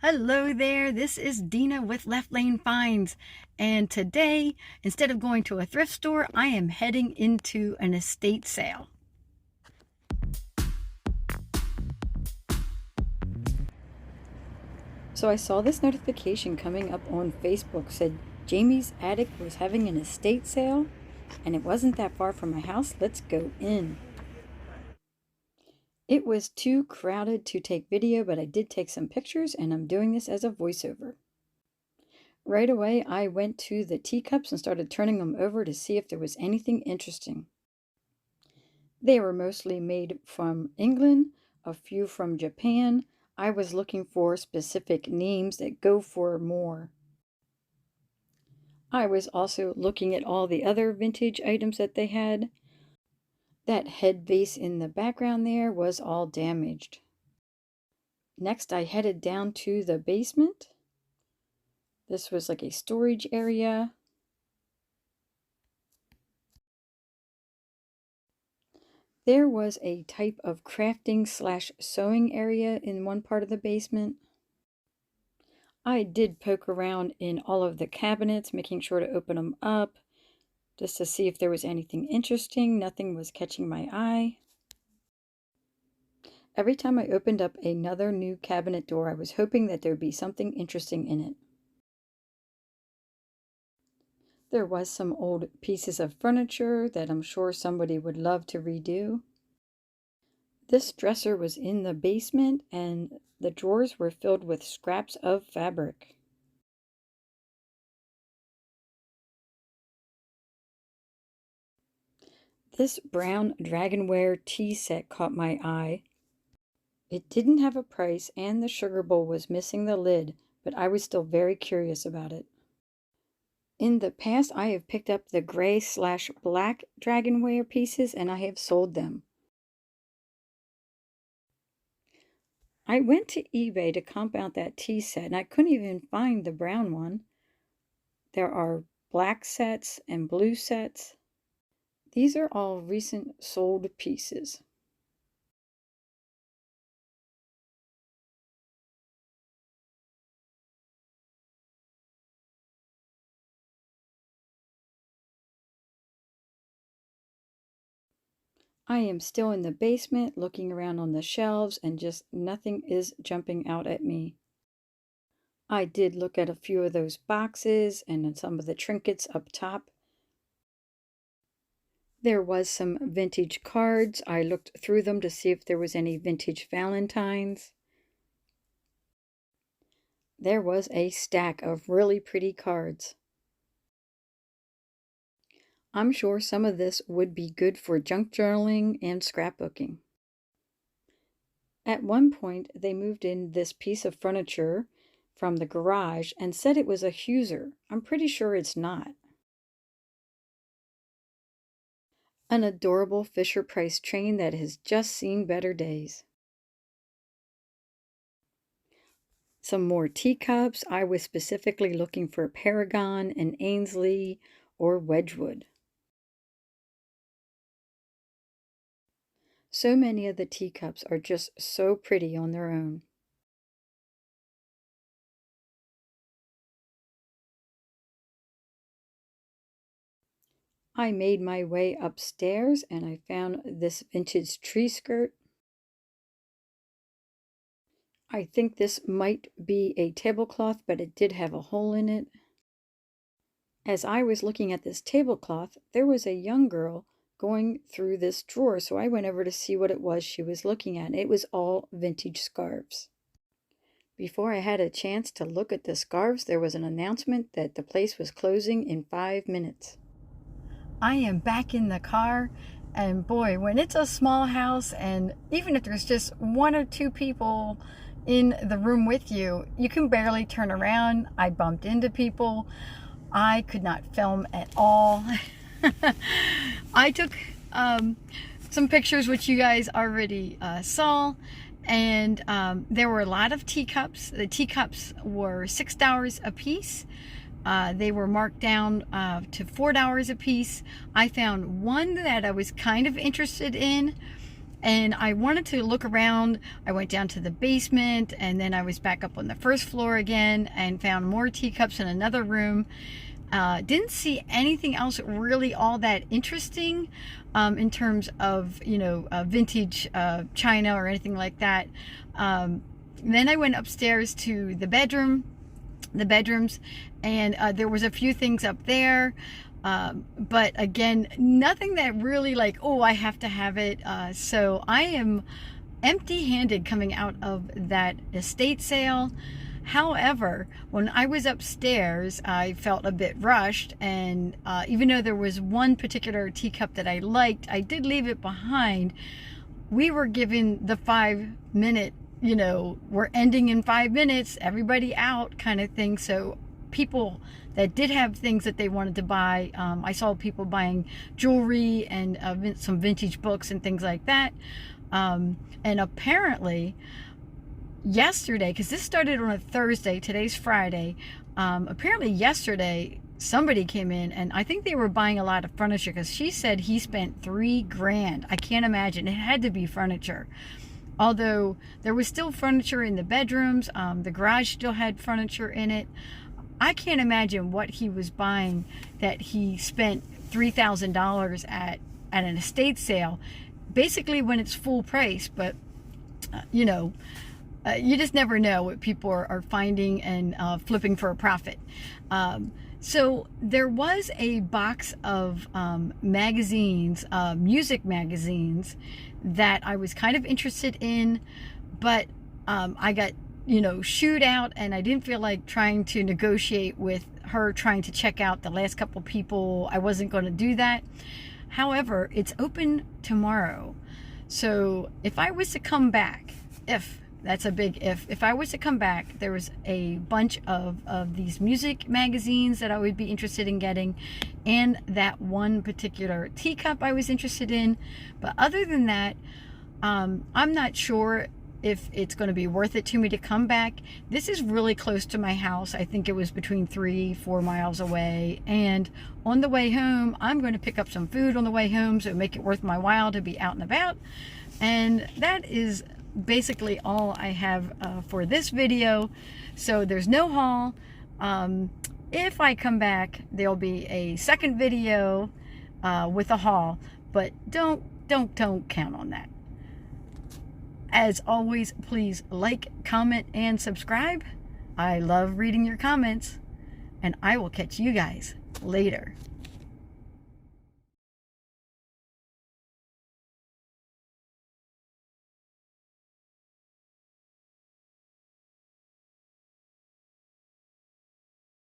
Hello there, this is Dena with Left Lane Finds, and today, instead of going to a thrift store, I am heading into an estate sale. So I saw this notification coming up on Facebook, said Jamie's attic was having an estate sale, and it wasn't that far from my house. Let's go in. It was too crowded to take video, but I did take some pictures, and I'm doing this as a voiceover. Right away, I went to the teacups and started turning them over to see if there was anything interesting. They were mostly made from England, a few from Japan. I was looking for specific names that go for more. I was also looking at all the other vintage items that they had. That head vase in the background there was all damaged. Next, I headed down to the basement. This was like a storage area. There was a type of crafting / sewing area in one part of the basement. I did poke around in all of the cabinets, making sure to open them up just to see if there was anything interesting. Nothing was catching my eye. Every time I opened up another new cabinet door, I was hoping that there would be something interesting in it. There was some old pieces of furniture that I'm sure somebody would love to redo. This dresser was in the basement and the drawers were filled with scraps of fabric. This brown dragonware tea set caught my eye. It didn't have a price and the sugar bowl was missing the lid, but I was still very curious about it. In the past, I have picked up the gray / black dragonware pieces and I have sold them. I went to eBay to comp out that tea set and I couldn't even find the brown one. There are black sets and blue sets. These are all recent sold pieces. I am still in the basement looking around on the shelves and just nothing is jumping out at me. I did look at a few of those boxes and some of the trinkets up top. There was some vintage cards. I looked through them to see if there was any vintage Valentines. There was a stack of really pretty cards. I'm sure some of this would be good for junk journaling and scrapbooking. At one point, they moved in this piece of furniture from the garage and said it was a Huser. I'm pretty sure it's not. An adorable Fisher-Price train that has just seen better days. Some more teacups. I was specifically looking for Paragon and Ainsley or Wedgwood. So many of the teacups are just so pretty on their own. I made my way upstairs and I found this vintage tree skirt. I think this might be a tablecloth, but it did have a hole in it. As I was looking at this tablecloth, there was a young girl going through this drawer, so I went over to see what it was she was looking at. It was all vintage scarves. Before I had a chance to look at the scarves, there was an announcement that the place was closing in 5 minutes. I am back in the car, and boy, when it's a small house, and even if there's just 1 or 2 people in the room with you, you can barely turn around. I bumped into people. I could not film at all. I took some pictures, which you guys already saw, and there were a lot of teacups. The teacups were $6 a piece. They were marked down to $4 a piece. I found one that I was kind of interested in. And I wanted to look around. I went down to the basement, and then I was back up on the first floor again and found more teacups in another room. Didn't see anything else really all that interesting in terms of, you know, vintage china or anything like that. Then I went upstairs to the bedrooms, and there was a few things up there. But again, nothing that really like, oh, I have to have it. So I am empty-handed coming out of that estate sale. However, when I was upstairs, I felt a bit rushed, and even though there was one particular teacup that I liked, I did leave it behind. We were given the 5-minute, you know, we're ending in 5 minutes, everybody out kind of thing. So people that did have things that they wanted to buy, I saw people buying jewelry and some vintage books and things like that. And apparently yesterday, because this started on a Thursday, today's Friday, apparently yesterday somebody came in, and I think they were buying a lot of furniture, because she said he spent $3,000. I can't imagine. It had to be furniture. Although there was still furniture in the bedrooms, the garage still had furniture in it. I can't imagine what he was buying that he spent $3,000 at an estate sale, basically when it's full price. But you know, you just never know what people are finding and flipping for a profit. So there was a box of magazines, music magazines, that I was kind of interested in, but I got, you know, shooed out, and I didn't feel like trying to negotiate with her, trying to check out the last couple people. I wasn't going to do that. However, it's open tomorrow. So if I was to come back, that's a big if I was to come back, there was a bunch of these music magazines that I would be interested in getting, and that one particular teacup I was interested in. But other than that, I'm not sure if it's going to be worth it to me to come back. This is really close to my house. I think it was between 3-4 miles away, and on the way home I'm going to pick up some food on the way home, so make it worth my while to be out and about. And that is basically all I have for this video. So there's no haul. If I come back, there'll be a second video with a haul, but don't count on that. As always, please like, comment, and subscribe. I love reading your comments, and I will catch you guys later.